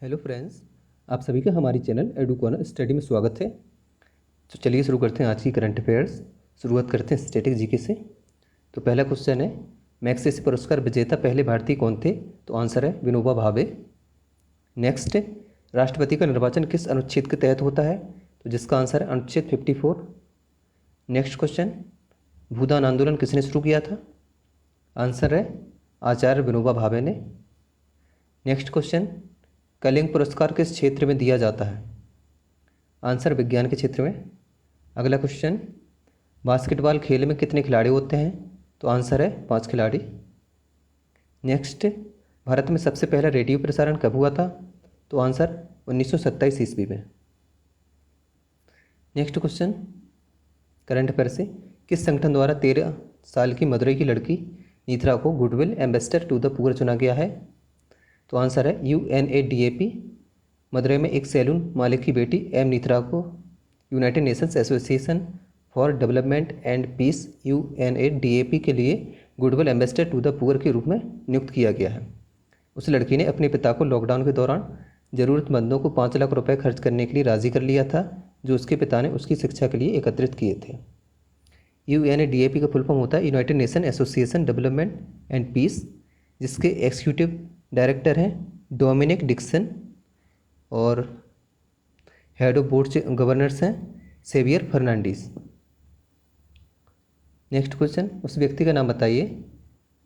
Hello friends, आप सभी का हमारी चैनल एडुकॉर्नर स्टडी में स्वागत है। तो चलिए शुरू करते हैं आज की करंट अफेयर्स। शुरुआत करते हैं स्टैटिक जीके से। तो पहला क्वेश्चन है, मैग्सेसे पुरस्कार विजेता पहले भारतीय कौन थे? तो आंसर है विनोबा भावे। नेक्स्ट, राष्ट्रपति का निर्वाचन किस अनुच्छेद के तहत होता है? तो जिसका आंसर है अनुच्छेद 54। नेक्स्ट क्वेश्चन, भूदान आंदोलन किसने शुरू किया था? आंसर है आचार्य विनोबा भावे ने। नेक्स्ट क्वेश्चन, कलिंग पुरस्कार किस क्षेत्र में दिया जाता है? आंसर विज्ञान के क्षेत्र में। अगला क्वेश्चन, बास्केटबॉल खेल में कितने खिलाड़ी होते हैं? तो आंसर है 5 खिलाड़ी। नेक्स्ट, भारत में सबसे पहला रेडियो प्रसारण कब हुआ था? तो आंसर 1927 ईस्वी में। नेक्स्ट क्वेश्चन, करंट अफेयर से, किस संगठन द्वारा 13 साल की मदुरई की लड़की नीथरा को goodwill ambassador to the poor चुना गया है? तो आंसर है UNADAP। मदुरई में एक सैलून मालिक की बेटी एम नीथरा को United Nations association for development and peace UNADAP के लिए goodwill ambassador to the poor के रूप में नियुक्त किया गया है। उस लड़की ने अपने पिता को लॉकडाउन के दौरान ज़रूरतमंदों को 5 लाख रुपए खर्च करने के लिए राज़ी कर लिया था, जो उसके पिता ने उसकी शिक्षा के लिए एकत्रित किए थे। UNADAP का फुल फॉर्म होता है United Nation association development and peace, जिसके एग्जीक्यूटिव डायरेक्टर हैं डोमिनिक डिक्सन और हेड ऑफ बोर्ड से गवर्नर्स हैं सेवियर फर्नांडीज। नेक्स्ट क्वेश्चन, उस व्यक्ति का नाम बताइए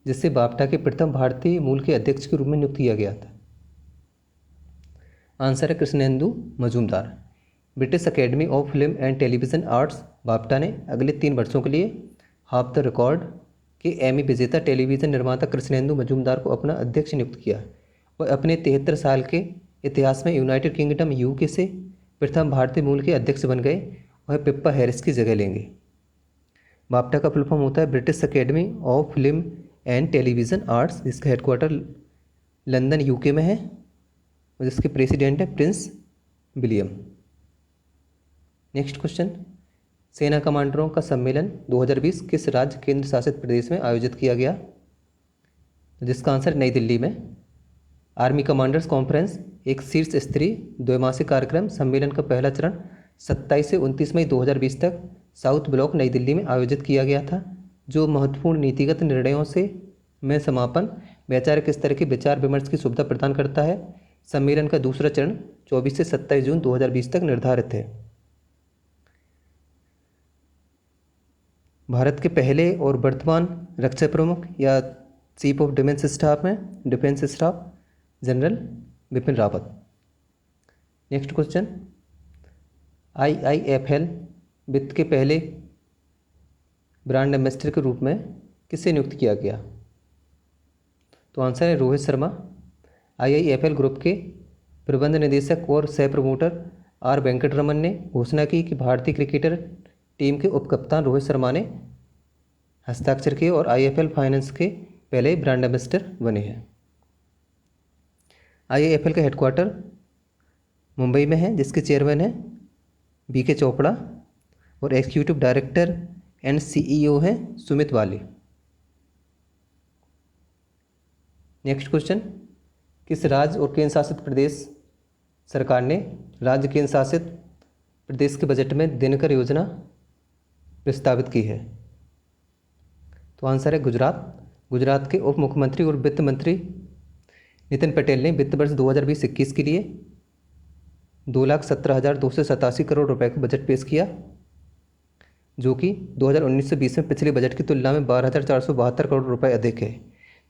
जिससे बाफ्टा के प्रथम भारतीय मूल के अध्यक्ष के रूप में नियुक्त किया गया था। आंसर है Krishnendu Majumdar. British academy of film and television arts BAFTA ने अगले 3 वर्षों के लिए हाफ द रिकॉर्ड के एमी विजेता टेलीविज़न निर्माता कृष्णेंदु मजूमदार को अपना अध्यक्ष नियुक्त किया। वह अपने 73 साल के इतिहास में यूनाइटेड किंगडम UK से प्रथम भारतीय मूल के अध्यक्ष बन गए। वह पिप्पा हैरिस की जगह लेंगे। बाफ्टा का फुल फॉर्म होता है British academy of film and television arts, जिसका हेडक्वार्टर लंदन UK में है और जिसके प्रेसिडेंट है प्रिंस विलियम। नेक्स्ट क्वेश्चन, सेना कमांडरों का सम्मेलन 2020 किस राज्य केंद्र शासित प्रदेश में आयोजित किया गया? जिसका आंसर नई दिल्ली में। आर्मी कमांडर्स कॉन्फ्रेंस एक शीर्ष स्तरीय द्वैमासिक कार्यक्रम सम्मेलन का पहला चरण 27 से 29 मई 2020 तक साउथ ब्लॉक नई दिल्ली में आयोजित किया गया था, जो महत्वपूर्ण नीतिगत निर्णयों से में समापन वैचारिक स्तर के विचार विमर्श की सुविधा प्रदान करता है। सम्मेलन का दूसरा चरण 24 से 27 जून 2020 तक निर्धारित है। भारत के पहले और वर्तमान रक्षा प्रमुख या chief of defence staff general Bipin Rawat. Next question, IIFL वित्त के पहले ब्रांड एम्बेसडर के रूप में किसे नियुक्त किया गया? तो आंसर है रोहित शर्मा। IIFL ग्रुप के प्रबंध निदेशक और सह प्रमोटर R वेंकटरमन ने घोषणा की कि भारतीय क्रिकेटर टीम के उपकप्तान रोहित शर्मा ने हस्ताक्षर किए और IIFL फाइनेंस के पहले ब्रांड एम्बेसडर बने हैं। IIFL का हेडक्वार्टर मुंबई में है, जिसके चेयरमैन हैं BK चोपड़ा और एग्जीक्यूटिव डायरेक्टर एंड CEO हैं सुमित वाली। नेक्स्ट क्वेश्चन, किस राज्य और केंद्र शासित प्रदेश सरकार ने राज्य केंद्र शासित प्रदेश के बजट में दिनकर योजना प्रस्तावित की है? तो आंसर है गुजरात। गुजरात के उप मुख्यमंत्री और वित्त मंत्री नितिन पटेल ने वित्त वर्ष 2020-21 के लिए 2,17,287 करोड़ रुपए का बजट पेश किया, जो कि 2019-20 में पिछले बजट की तुलना में 12,472 करोड़ रुपए अधिक है।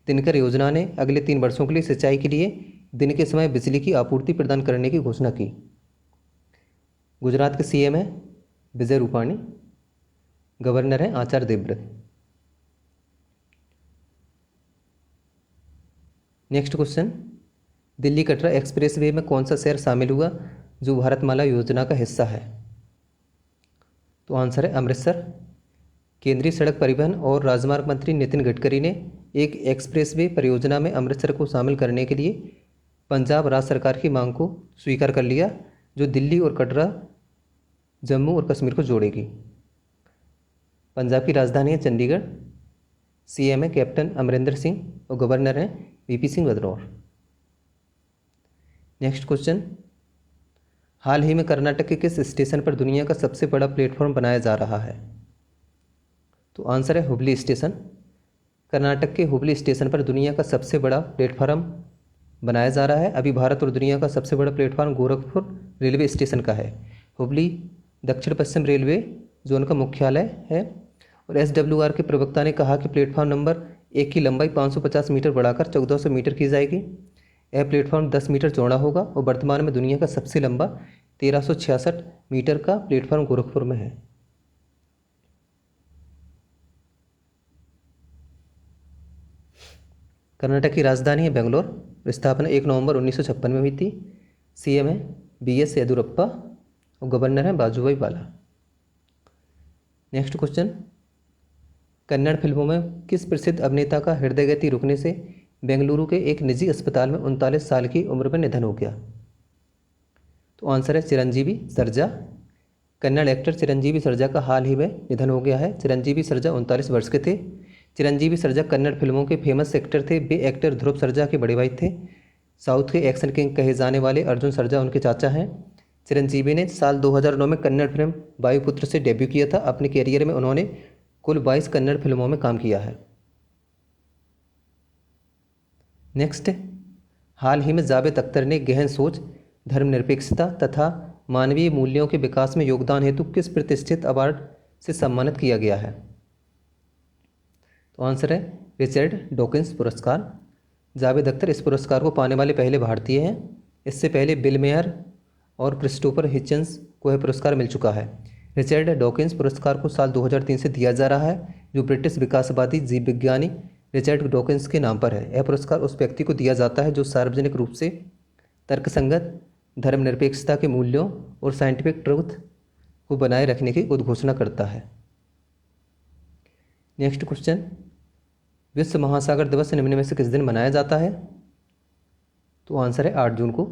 दिनकर योजना ने अगले 3 वर्षों के लिए सिंचाई के लिए दिन के समय बिजली की आपूर्ति प्रदान करने की घोषणा की। गुजरात के CM है विजय रूपाणी, गवर्नर हैं Acharya Devvrat. Next question, Delhi Katra expressway में कौन सा शहर शामिल हुआ जो भारतमाला योजना का हिस्सा है? तो आंसर है अमृतसर। केंद्रीय सड़क परिवहन और राजमार्ग मंत्री नितिन गडकरी ने एक एक्सप्रेस वे परियोजना में अमृतसर को शामिल करने के लिए पंजाब राज्य सरकार की मांग को स्वीकार कर लिया, जो दिल्ली और कटरा, जम्मू और कश्मीर को जोड़ेगी। पंजाब की राजधानी है चंडीगढ़। CM है कैप्टन अमरिंदर सिंह और गवर्नर हैं VP Singh Badnore. Next question, हाल ही में कर्नाटक के किस स्टेशन पर दुनिया का सबसे बड़ा प्लेटफॉर्म बनाया जा रहा है? तो आंसर है हुबली स्टेशन। कर्नाटक के हुबली स्टेशन पर दुनिया का सबसे बड़ा प्लेटफॉर्म बनाया जा रहा है। अभी भारत और दुनिया का सबसे बड़ा प्लेटफॉर्म गोरखपुर रेलवे स्टेशन का है। हुबली दक्षिण पश्चिम रेलवे जोन का मुख्यालय है। और SWR के प्रवक्ता ने कहा कि प्लेटफॉर्म नंबर 1 की लंबाई 550 मीटर बढ़ाकर 1400 मीटर की जाएगी। यह प्लेटफॉर्म 10 मीटर चौड़ा होगा और वर्तमान में दुनिया का सबसे लंबा 1366 मीटर का प्लेटफॉर्म गोरखपुर में है। कर्नाटक की राजधानी है बेंगलोर। स्थापना 1 नवंबर 1956 में हुई थी। CM है BS येदियुरप्पा और गवर्नर है वाजुभाई वाला। नेक्स्ट क्वेश्चन, कन्नड़ फिल्मों में किस प्रसिद्ध अभिनेता का हृदय गति रुकने से बेंगलुरु के एक निजी अस्पताल में 39 साल की उम्र में निधन हो गया? तो आंसर है चिरंजीवी सर्जा। कन्नड़ एक्टर चिरंजीवी सर्जा का हाल ही में निधन हो गया है। चिरंजीवी सर्जा 39 वर्ष के थे। चिरंजीवी सर्जा कन्नड़ फिल्मों के फेमस एक्टर थे। वे एक्टर ध्रुव सर्जा के बड़े भाई थे। साउथ के एक्शन किंग कहे जाने वाले अर्जुन सर्जा उनके चाचा हैं। चिरंजीवी ने साल 2009 में कन्नड़ फिल्म वायुपुत्र से डेब्यू किया था। अपने कैरियर में उन्होंने कुल 22 कन्नड़ फिल्मों में काम किया है। नेक्स्ट, हाल ही में जावेद अख्तर ने गहन सोच, धर्मनिरपेक्षता तथा मानवीय मूल्यों के विकास में योगदान हेतु किस प्रतिष्ठित अवार्ड से सम्मानित किया गया है? तो आंसर है रिचर्ड डॉकिंस पुरस्कार। जावेद अख्तर इस पुरस्कार को पाने वाले पहले भारतीय हैं। इससे पहले बिल मेयर और क्रिस्टोफर हिचन्स को यह पुरस्कार मिल चुका है। रिचर्ड डॉकिंस पुरस्कार को साल 2003 से दिया जा रहा है, जो ब्रिटिश विकासवादी जीव विज्ञानी रिचर्ड डॉकिंस के नाम पर है। यह पुरस्कार उस व्यक्ति को दिया जाता है जो सार्वजनिक रूप से तर्कसंगत, धर्मनिरपेक्षता के मूल्यों और साइंटिफिक ट्रुथ को बनाए रखने की उद्घोषणा करता है। नेक्स्ट क्वेश्चन, विश्व महासागर दिवस निम्न में से किस दिन मनाया जाता है? तो आंसर है 8 जून को।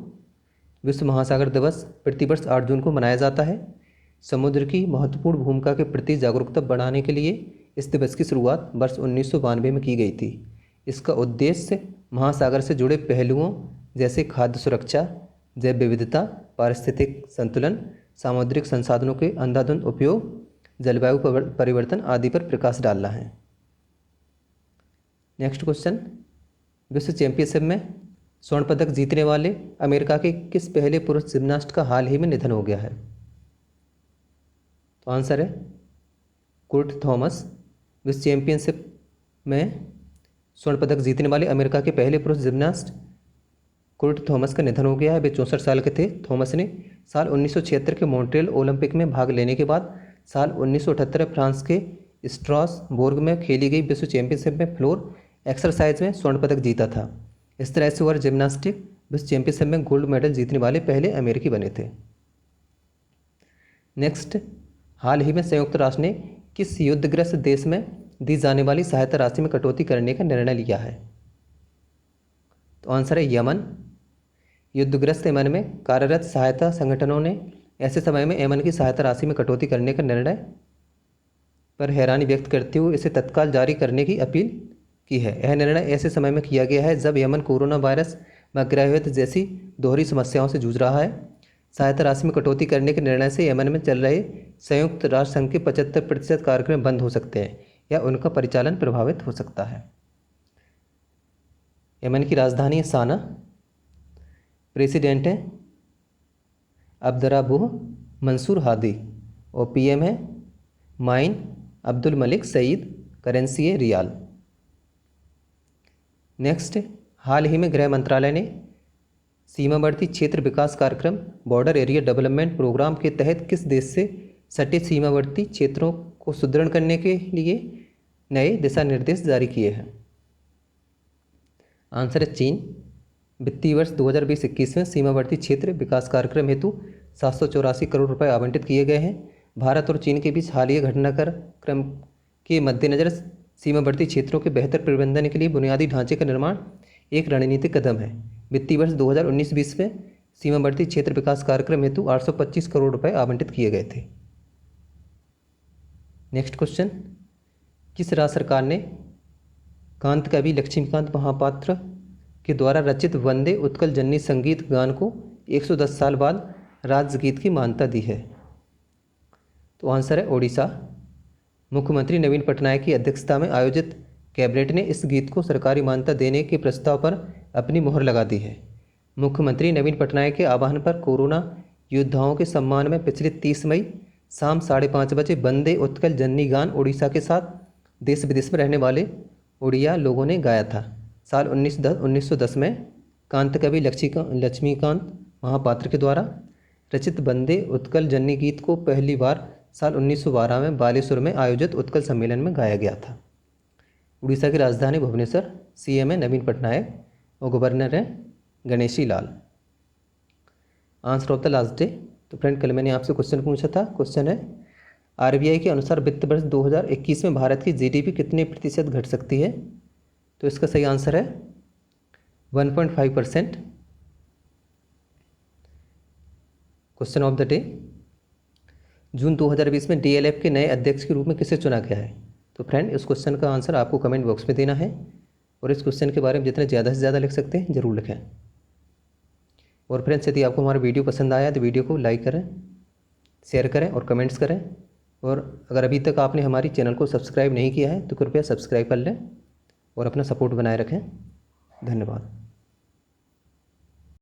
विश्व महासागर दिवस प्रतिवर्ष 8 जून को मनाया जाता है। समुद्र की महत्वपूर्ण भूमिका के प्रति जागरूकता बढ़ाने के लिए इस दिवस की शुरुआत वर्ष 1992 में की गई थी। इसका उद्देश्य महासागर से जुड़े पहलुओं जैसे खाद्य सुरक्षा, जैव विविधता, पारिस्थितिक संतुलन, सामुद्रिक संसाधनों के अंधाधुंध उपयोग, जलवायु परिवर्तन आदि पर प्रकाश डालना है। नेक्स्ट क्वेश्चन, विश्व चैंपियनशिप में स्वर्ण पदक जीतने वाले अमेरिका के किस पहले पुरुष जिम्नास्ट का हाल ही में निधन हो गया है? तो आंसर है कुर्ट थॉमस। विश्व चैंपियनशिप में स्वर्ण पदक जीतने वाले अमेरिका के पहले पुरुष जिम्नास्ट कुर्ट थॉमस का निधन हो गया है। वे 64 साल के थे। थॉमस ने साल 1976 के मॉन्ट्रियल ओलंपिक में भाग लेने के बाद साल 1978 फ्रांस के स्ट्रासबुर्ग में खेली गई विश्व चैंपियनशिप में फ्लोर एक्सरसाइज में स्वर्ण पदक जीता था। इस तरह से वह जिम्नास्टिक विश्व चैंपियनशिप में गोल्ड मेडल जीतने वाले पहले अमेरिकी बने थे। नेक्स्ट, हाल ही में संयुक्त राष्ट्र ने किस युद्धग्रस्त देश में दी जाने वाली सहायता राशि में कटौती करने का निर्णय लिया है? तो आंसर है यमन। युद्धग्रस्त यमन में कार्यरत सहायता संगठनों ने ऐसे समय में यमन की सहायता राशि में कटौती करने का निर्णय पर हैरानी व्यक्त करते हुए इसे तत्काल जारी करने की अपील की है। यह निर्णय ऐसे समय में किया गया है जब यमन कोरोना वायरस व गृहयुद्ध जैसी दोहरी समस्याओं से जूझ रहा है। सहायता राशि में कटौती करने के निर्णय से यमन में चल रहे संयुक्त राष्ट्र संघ के 75% कार्यक्रम बंद हो सकते हैं या उनका परिचालन प्रभावित हो सकता है। यमन की राजधानी है साना। प्रेसिडेंट है अब्दुर्रब्बुह मंसूर हादी और PM है माइन अब्दुल मलिक सईद। करेंसी है रियाल। नेक्स्ट, हाल ही में गृह मंत्रालय ने सीमावर्ती क्षेत्र विकास कार्यक्रम बॉर्डर एरिया डेवलपमेंट प्रोग्राम के तहत किस देश से सटे सीमावर्ती क्षेत्रों को सुदृढ़ करने के लिए नए दिशा निर्देश जारी किए हैं? आंसर है चीन। वित्तीय वर्ष 2020-21 में सीमावर्ती क्षेत्र विकास कार्यक्रम हेतु 784 करोड़ रुपए आवंटित किए गए हैं। भारत और चीन के बीच हालिया घटनाक्रम के मद्देनज़र सीमावर्ती क्षेत्रों के बेहतर प्रबंधन के लिए बुनियादी ढांचे का निर्माण एक रणनीतिक कदम है। वित्तीय वर्ष 2019-20 में सीमावर्ती क्षेत्र विकास कार्यक्रम हेतु 825 करोड़ रुपए आवंटित किए गए थे। नेक्स्ट क्वेश्चन, किस राज्य सरकार ने कांत कवि लक्ष्मीकांत महापात्र के द्वारा रचित वंदे उत्कल जननी संगीत गान को 110 साल बाद राजगीत की मान्यता दी है? तो आंसर है ओडिशा। मुख्यमंत्री नवीन पटनायक की अध्यक्षता में आयोजित कैबिनेट ने इस गीत को सरकारी मान्यता देने के प्रस्ताव पर अपनी मुहर लगा दी है। मुख्यमंत्री नवीन पटनायक के आह्वान पर कोरोना योद्धाओं के सम्मान में पिछले 30 मई शाम 5:30 बजे वंदे उत्कल जननी गान ओडिशा के साथ देश विदेश में रहने वाले उड़िया लोगों ने गाया था। साल 1910 में कांत कवि लक्ष्मीकांत महापात्र के द्वारा रचित वंदे उत्कल जननी गीत को पहली बार साल 1912 में बालेश्वर में आयोजित उत्कल सम्मेलन में गाया गया था। उड़ीसा की राजधानी भुवनेश्वर। सीएम है नवीन पटनायक और गवर्नर है Ganeshi Lal. Answer of the last day. तो फ्रेंड कल मैंने आपसे क्वेश्चन पूछा था। क्वेश्चन है आरबीआई के अनुसार वित्त वर्ष 2021 में भारत की जीडीपी कितने प्रतिशत घट सकती है? तो इसका सही आंसर है 1.5%। Question of the day. June 2020 में डीएलएफ के नए अध्यक्ष के रूप में किसे चुना गया है? तो फ्रेंड इस क्वेश्चन का आंसर आपको कमेंट बॉक्स में देना है और इस क्वेश्चन के बारे में जितने ज़्यादा से ज़्यादा लिख सकते हैं ज़रूर लिखें। और फ्रेंड्स यदि आपको हमारा वीडियो पसंद आया तो वीडियो को लाइक करें, शेयर करें और कमेंट्स करें। और अगर अभी तक आपने हमारी चैनल को सब्सक्राइब नहीं किया है तो कृपया सब्सक्राइब कर लें और अपना सपोर्ट बनाए रखें। धन्यवाद।